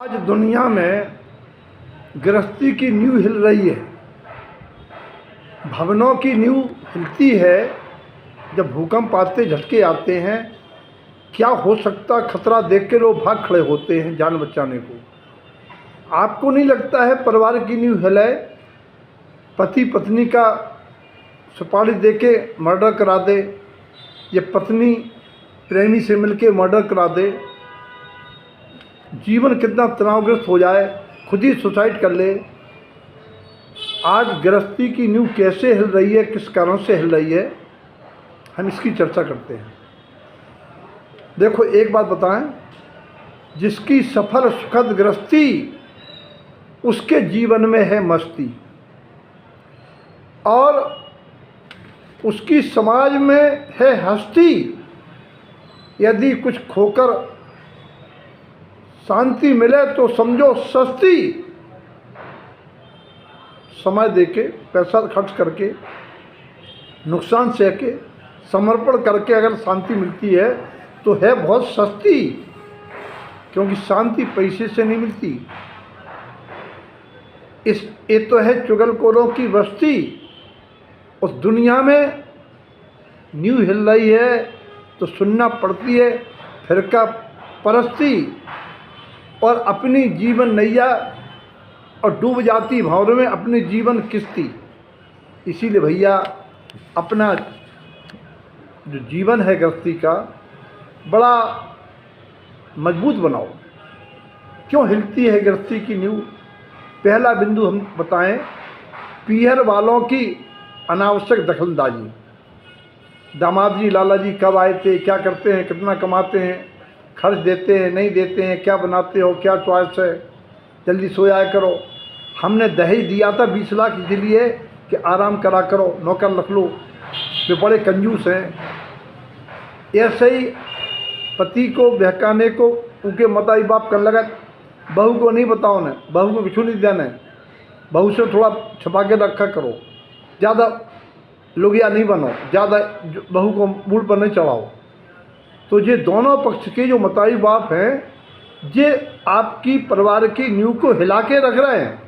आज दुनिया में गृहस्थी की नींव हिल रही है। भवनों की नींव हिलती है जब भूकंप आते, झटके आते हैं। क्या हो सकता खतरा देख के लोग भाग खड़े होते हैं जान बचाने को। आपको नहीं लगता है परिवार की नींव हिले, पति पत्नी का सुपारी दे के मर्डर करा दे, या पत्नी प्रेमी से मिलके मर्डर करा दे, जीवन कितना तनावग्रस्त हो जाए, खुद ही सुसाइड कर ले। आज गृहस्थी की नींव कैसे हिल रही है, किस कारण से हिल रही है, हम इसकी चर्चा करते हैं। देखो, एक बात बताएं, जिसकी सफल सुखद गृहस्थी उसके जीवन में है मस्ती, और उसकी समाज में है हस्ती। यदि कुछ खोकर शांति मिले तो समझो सस्ती। समय देके, पैसा खर्च करके, नुकसान सह के, समर्पण करके अगर शांति मिलती है तो है बहुत सस्ती, क्योंकि शांति पैसे से नहीं मिलती। ये तो है चुगलखोरों की बस्ती। उस दुनिया में नींव हिल रही है तो सुनना पड़ती है फिरका परस्ती, और अपनी जीवन नैया और डूब जाती भावों में अपनी जीवन किस्ती। इसीलिए भैया अपना जो जीवन है गृहस्थी का बड़ा मजबूत बनाओ। क्यों हिलती है गृहस्थी की नींव? पहला बिंदु हम बताएं, पीहर वालों की अनावश्यक दखलंदाजी। दामाद जी, लाला जी कब आए थे, क्या करते हैं, कितना कमाते हैं, खर्च देते हैं नहीं देते हैं, क्या बनाते हो, क्या चॉइस है, जल्दी सो जाया करो। हमने दहेज दिया था 20 लाख इसलिए कि आराम करा करो, नौकर रख लो, वे बड़े कंजूस हैं। ऐसे ही पति को बहकाने को उनके मताई बाप करने लगा। बहू को नहीं बताओ ना, बहू को कुछ नहीं देना है, बहू से थोड़ा छुपा के रखा करो, ज़्यादा लुगिया नहीं बनो, ज़्यादा बहू को मूड पर नहीं चढ़ाओ। तो ये दोनों पक्ष के जो मताई बाप हैं, ये आपकी परिवार की नींव को हिला के रख रहे हैं,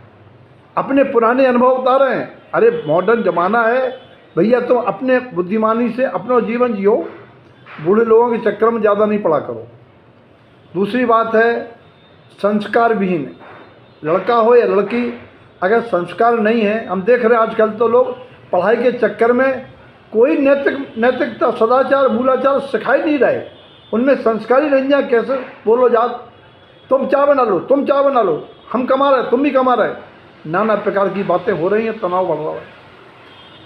अपने पुराने अनुभव बता रहे हैं। अरे मॉडर्न ज़माना है भैया, तुम अपने बुद्धिमानी से अपना जीवन जियो, बूढ़े लोगों के चक्कर में ज़्यादा नहीं पड़ा करो। दूसरी बात है, संस्कार विहीन लड़का हो या लड़की, अगर संस्कार नहीं है, हम देख रहे हैं आजकल तो लोग पढ़ाई के चक्कर में कोई नैतिकता, सदाचार, मूलाचार सिखाई नहीं रहे। उनमें संस्कारी रंजा कैसे बोलो, जात तुम चाय बना लो, तुम चाय बना लो, हम कमा रहे तुम भी कमा रहे, नाना प्रकार की बातें हो रही हैं, तनाव बढ़ रहा है,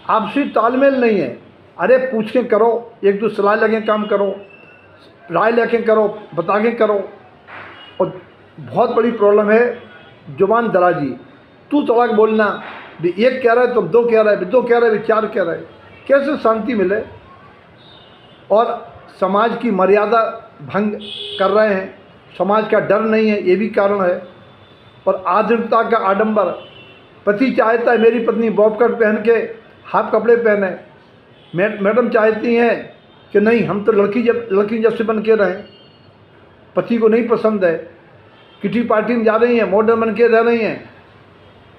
आपसी तालमेल नहीं है। अरे पूछ के करो, एक दूसरे सलाह लगे काम करो, राय लेके करो, बता के करो। और बहुत बड़ी प्रॉब्लम है जुबान दराजी, तू तड़ाक बोलना, भी एक कह रहा है तुम दो कह रहा है, दो कह रहा है, चार कह रहा है, कैसे शांति मिले। और समाज की मर्यादा भंग कर रहे हैं, समाज का डर नहीं है, ये भी कारण है। और आधुनिकता का आडंबर, पति चाहता है मेरी पत्नी बॉब कट पहन के हाफ कपड़े पहने, मैडम चाहती हैं कि नहीं हम तो लड़की जैसे बन के रहें, पति को नहीं पसंद है, किटी पार्टी में जा रही हैं मॉडर्न बन के रह रही हैं,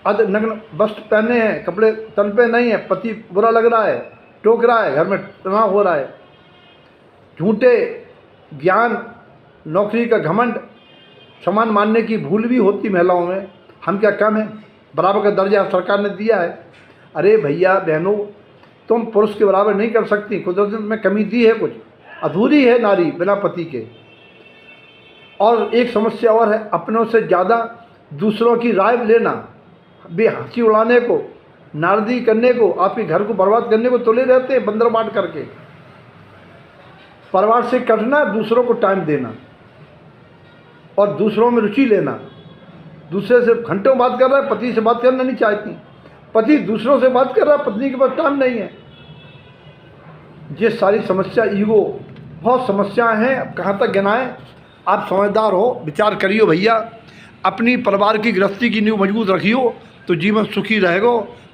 अध नग्न वस्त्र पहने हैं, कपड़े तन पे नहीं है, पति बुरा लग रहा है, टोक रहा है, घर में तनाव हो रहा है। झूठे ज्ञान, नौकरी का घमंड, समान मानने की भूल भी होती महिलाओं में। हम क्या कम है, बराबर का दर्जा सरकार ने दिया है। अरे भैया बहनों, तुम पुरुष के बराबर नहीं कर सकती, कुदरत में कमी दी है, कुछ अधूरी है नारी बिना पति के। और एक समस्या और है, अपनों से ज़्यादा दूसरों की राय लेना, बेहंसी उड़ाने को, नारदी करने को, आपके घर को बर्बाद करने को तुले रहते हैं बंदर बांट करके। परिवार से कटना, दूसरों को टाइम देना और दूसरों में रुचि लेना। दूसरे से घंटों बात कर रहा है, पति से बात करना नहीं चाहती, पति दूसरों से बात कर रहा है, पत्नी के पास टाइम नहीं है। ये सारी समस्या, ईगो, बहुत समस्याएं हैं। अब कहाँ तक गिनाएं। आप समझदार हो, विचार करियो भैया, अपनी परिवार की गृहस्थी की नींव मजबूत रखियो तो जीवन सुखी रहेगा,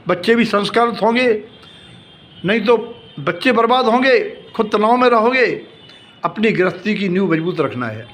बच्चे भी संस्कारित होंगे, नहीं तो बच्चे बर्बाद होंगे, खुद तनाव में रहोगे। अपनी गृहस्थी की नींव मजबूत रखना है।